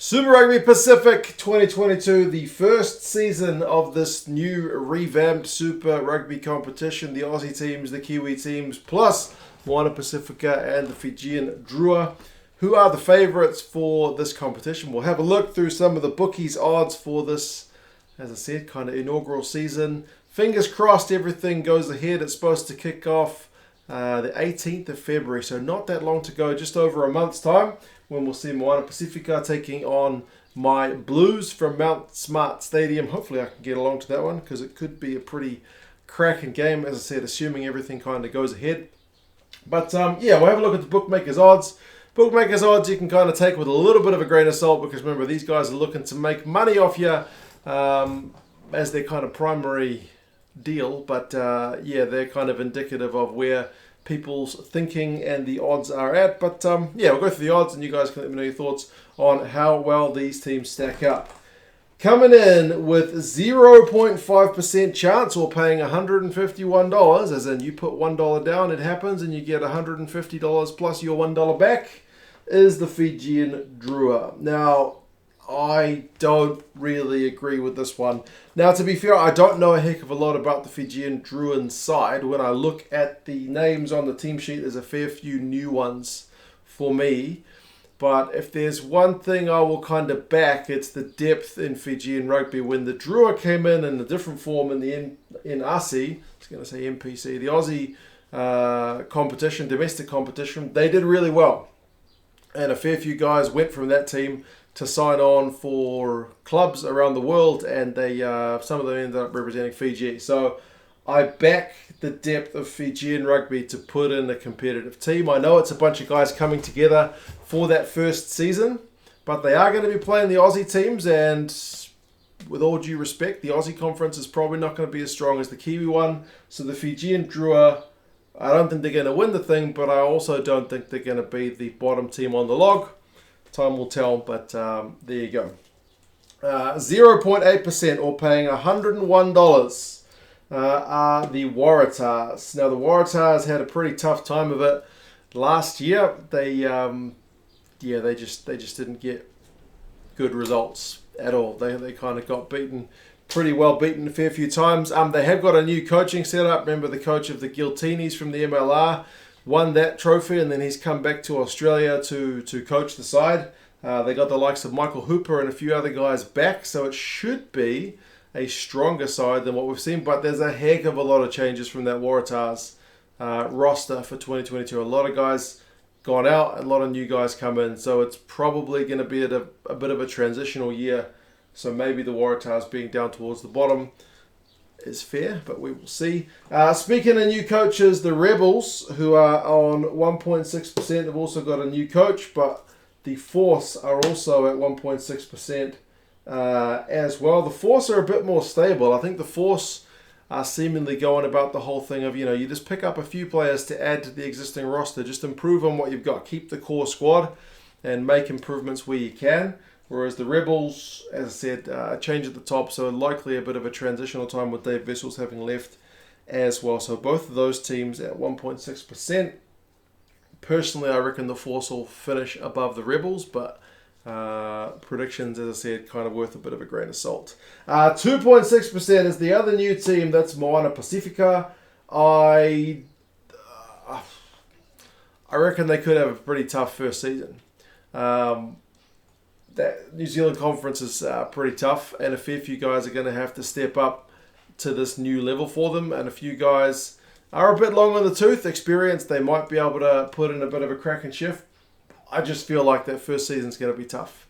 Super Rugby Pacific 2022, the first season of this new revamped Super Rugby competition. The Aussie teams, the Kiwi teams, plus Moana Pasifika and the Fijian Drua, who are the favourites for this competition. We'll have a look through some of the bookies' odds for this, as I said, kind of inaugural season. Fingers crossed everything goes ahead. It's supposed to kick off the 18th of February, so not that long to go, just over a month's time, when we'll see Moana Pasifika taking on my Blues from Mount Smart Stadium. Hopefully I can get along to that one, because it could be a pretty cracking game, as I said, assuming everything kind of goes ahead. But yeah, we'll have a look at the bookmakers' odds. Bookmakers' odds you can kind of take with a little bit of a grain of salt, because remember, these guys are looking to make money off you as their kind of primary deal. But yeah, they're kind of indicative of where people's thinking and the odds are at. But yeah, we'll go through the odds and you guys can let me know your thoughts on how well these teams stack up. Coming in with 0.5% chance, or paying $151, as in you put $1 down, it happens, and you get $150 plus your $1 back, is the Fijian Drua. Now, I don't really agree with this one. Now, to be fair, I don't know a heck of a lot about the Fijian Druan side. When I look at the names on the team sheet, there's a fair few new ones for me. But if there's one thing I will kind of back, it's the depth in Fijian rugby. When the Drua came in a different form in the in ASI, I was going to say NPC, the Aussie competition, domestic competition, they did really well. And a fair few guys went from that team to sign on for clubs around the world, and they some of them ended up representing Fiji. So I back the depth of Fijian rugby to put in a competitive team. I know it's a bunch of guys coming together for that first season, but they are going to be playing the Aussie teams, and with all due respect, the Aussie conference is probably not going to be as strong as the Kiwi one. So the Fijian Drua, I don't think they're going to win the thing, but I also don't think they're going to be the bottom team on the log. Time will tell, but there you go. 0.8%, or paying $101, are the Waratahs. Now, the Waratahs had a pretty tough time of it last year. They just didn't get good results at all. They kind of got beaten, pretty well beaten a fair few times. They have got a new coaching setup. Remember, the coach of the Giltinis from the MLR won that trophy, and then he's come back to Australia to coach the side. They got the likes of Michael Hooper and a few other guys back, so it should be a stronger side than what we've seen. But there's a heck of a lot of changes from that Waratahs roster for 2022. A lot of guys gone out, a lot of new guys come in, so it's probably going to be a bit of a transitional year. So maybe the Waratahs being down towards the bottom is fair, but we will see. Speaking of new coaches, the Rebels, who are on 1.6%, have also got a new coach, but the Force are also at 1.6% as well. The Force are a bit more stable. I think the Force are seemingly going about the whole thing of, you just pick up a few players to add to the existing roster, just improve on what you've got, keep the core squad and make improvements where you can. Whereas the Rebels, as I said, a change at the top, so likely a bit of a transitional time with Dave Vessels having left as well. So both of those teams at 1.6%. Personally, I reckon the Force will finish above the Rebels, but predictions, as I said, kind of worth a bit of a grain of salt. 2.6% is the other new team, that's Moana Pasifika. I reckon they could have a pretty tough first season. That New Zealand conference is pretty tough, and a fair few guys are going to have to step up to this new level for them, and a few guys are a bit long on the tooth. Experience, they might be able to put in a bit of a cracking shift. I just feel like that first season's going to be tough.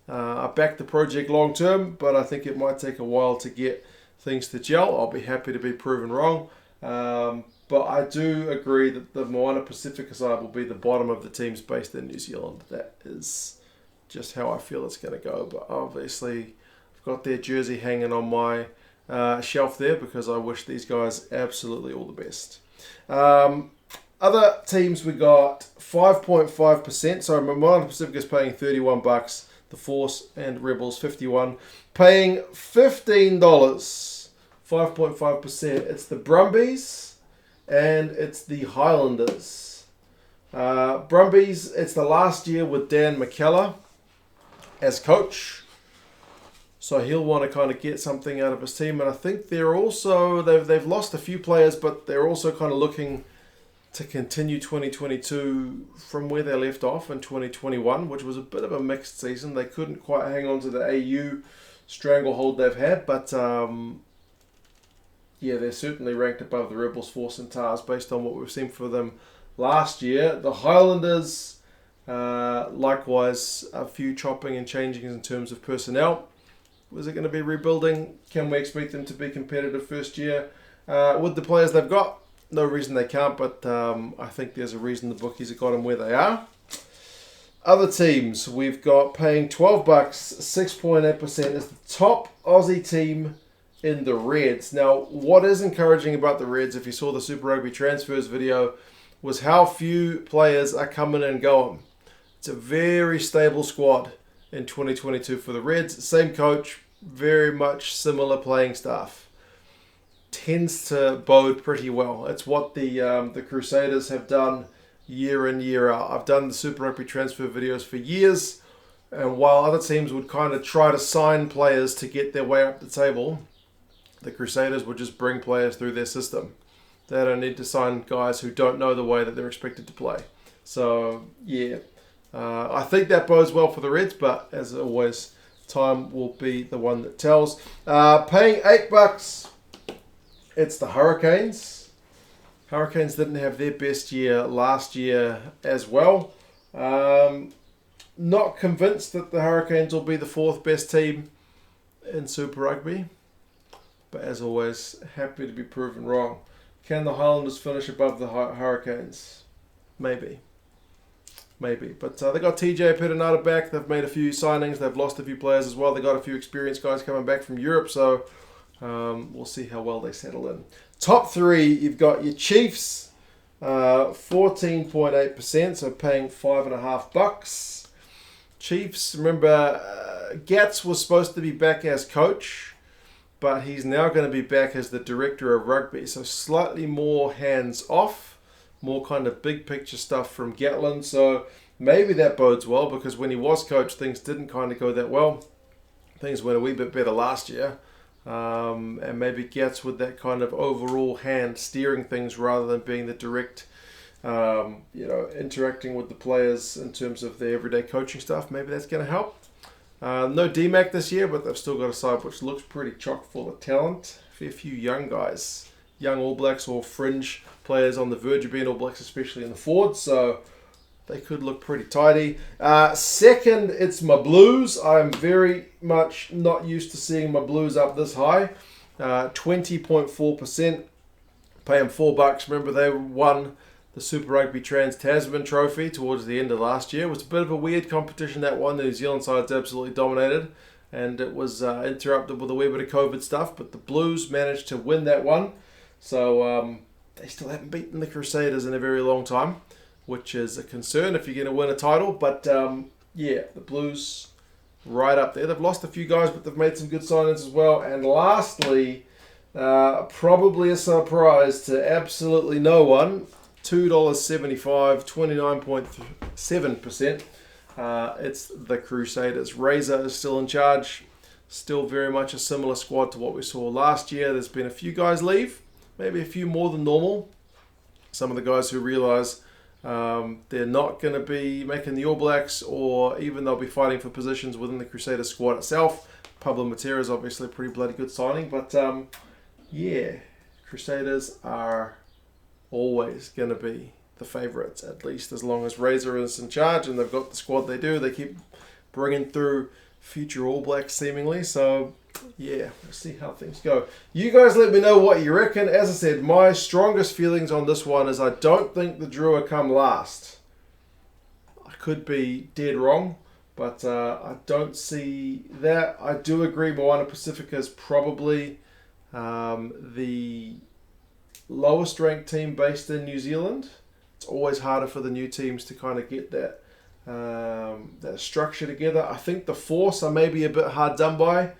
I back the project long term, but I think it might take a while to get things to gel. I'll be happy to be proven wrong. But I do agree that the Moana Pasifika side will be the bottom of the teams based in New Zealand. That is just how I feel it's going to go. But obviously, I've got their jersey hanging on my shelf there, because I wish these guys absolutely all the best. Other teams, we got 5.5%. So Moana Pasifika is paying $31. The Force and Rebels 51, paying $15. 5.5%. It's the Brumbies and it's the Highlanders. Brumbies, it's the last year with Dan McKellar. as coach. So he'll want to kind of get something out of his team. And I think they're also, they've lost a few players, but they're also kind of looking to continue 2022 from where they left off in 2021, which was a bit of a mixed season. They couldn't quite hang on to the AU stranglehold they've had, but yeah, they're certainly ranked above the Rebels, Force and Tars based on what we've seen for them last year. The Highlanders, likewise, a few chopping and changing in terms of personnel. Was it going to be rebuilding? Can we expect them to be competitive first year? With the players they've got, no reason they can't, but I think there's a reason the bookies have got them where they are. Other teams, we've got paying $12, 6.8% is the top Aussie team in the Reds. Now, what is encouraging about the Reds, if you saw the Super Rugby transfers video, was how few players are coming and going. It's a very stable squad in 2022 for the Reds. Same coach, very much similar playing staff. Tends to bode pretty well. It's what the Crusaders have done year in, year out. I've done the Super Rugby transfer videos for years, and while other teams would kind of try to sign players to get their way up the table, the Crusaders would just bring players through their system. They don't need to sign guys who don't know the way that they're expected to play. So, yeah, I think that bodes well for the Reds, but as always, time will be the one that tells. Paying $8, it's the Hurricanes. Hurricanes didn't have their best year last year as well. Not convinced that the Hurricanes will be the fourth best team in Super Rugby, but as always, happy to be proven wrong. Can the Highlanders finish above the Hurricanes? Maybe. But they got TJ Perenara back. They've made a few signings. They've lost a few players as well. They got a few experienced guys coming back from Europe, so we'll see how well they settle in. Top three, you've got your Chiefs, 14.8%, so paying $5.5. Chiefs, remember, Gats was supposed to be back as coach, but he's now going to be back as the director of rugby, so slightly more hands off, more kind of big picture stuff from Gatland. So maybe that bodes well, because when he was coach, things didn't kind of go that well. Things went a wee bit better last year. And maybe Gats with that kind of overall hand steering things rather than being the direct, interacting with the players in terms of their everyday coaching stuff. Maybe that's going to help. No DMAC this year, but they've still got a side which looks pretty chock full of talent. A fair few young guys, young All Blacks or fringe players on the verge of being All Blacks, especially in the forwards. So they could look pretty tidy. Second, it's my Blues. I'm very much not used to seeing my Blues up this high. 20.4%. Pay them $4. Remember, they won the Super Rugby Trans-Tasman Trophy towards the end of last year. It was a bit of a weird competition, that one. The New Zealand side's absolutely dominated, and it was interrupted with a wee bit of COVID stuff, but the Blues managed to win that one. So they still haven't beaten the Crusaders in a very long time, which is a concern if you're going to win a title. But yeah, the Blues right up there. They've lost a few guys, but they've made some good signings as well. And lastly, probably a surprise to absolutely no one, $2.75, 29.7%. It's the Crusaders. Razor is still in charge. Still very much a similar squad to what we saw last year. There's been a few guys leave, maybe a few more than normal. Some of the guys who realise they're not going to be making the All Blacks, or even they'll be fighting for positions within the Crusaders squad itself. Pablo Matera is obviously a pretty bloody good signing, but yeah, Crusaders are always going to be the favourites, at least as long as Razor is in charge and they've got the squad they do. They keep bringing through future All Blacks seemingly, so yeah, we'll see how things go. You guys let me know what you reckon. As I said, my strongest feelings on this one is I don't think the Drua come last. I could be dead wrong, but I don't see that. I do agree Moana Pasifika is probably the lowest ranked team based in New Zealand. It's always harder for the new teams to kind of get that structure together. I think the Force are maybe a bit hard done by.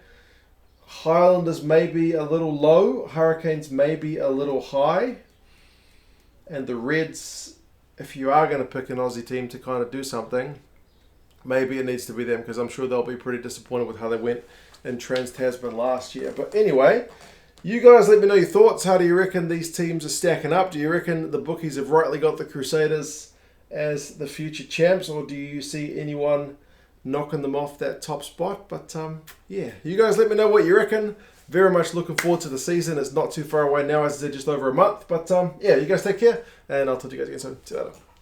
Highlanders maybe a little low. Hurricanes maybe a little high. And the Reds, if you are going to pick an Aussie team to kind of do something, maybe it needs to be them, because I'm sure they'll be pretty disappointed with how they went in Trans-Tasman last year. But anyway, you guys let me know your thoughts. How do you reckon these teams are stacking up? Do you reckon the bookies have rightly got the Crusaders as the future champs, or do you see anyone knocking them off that top spot? But yeah, you guys let me know what you reckon. Very much looking forward to the season. It's not too far away now, as I said, just over a month. But yeah, you guys take care, and I'll talk to you guys again soon. See you later.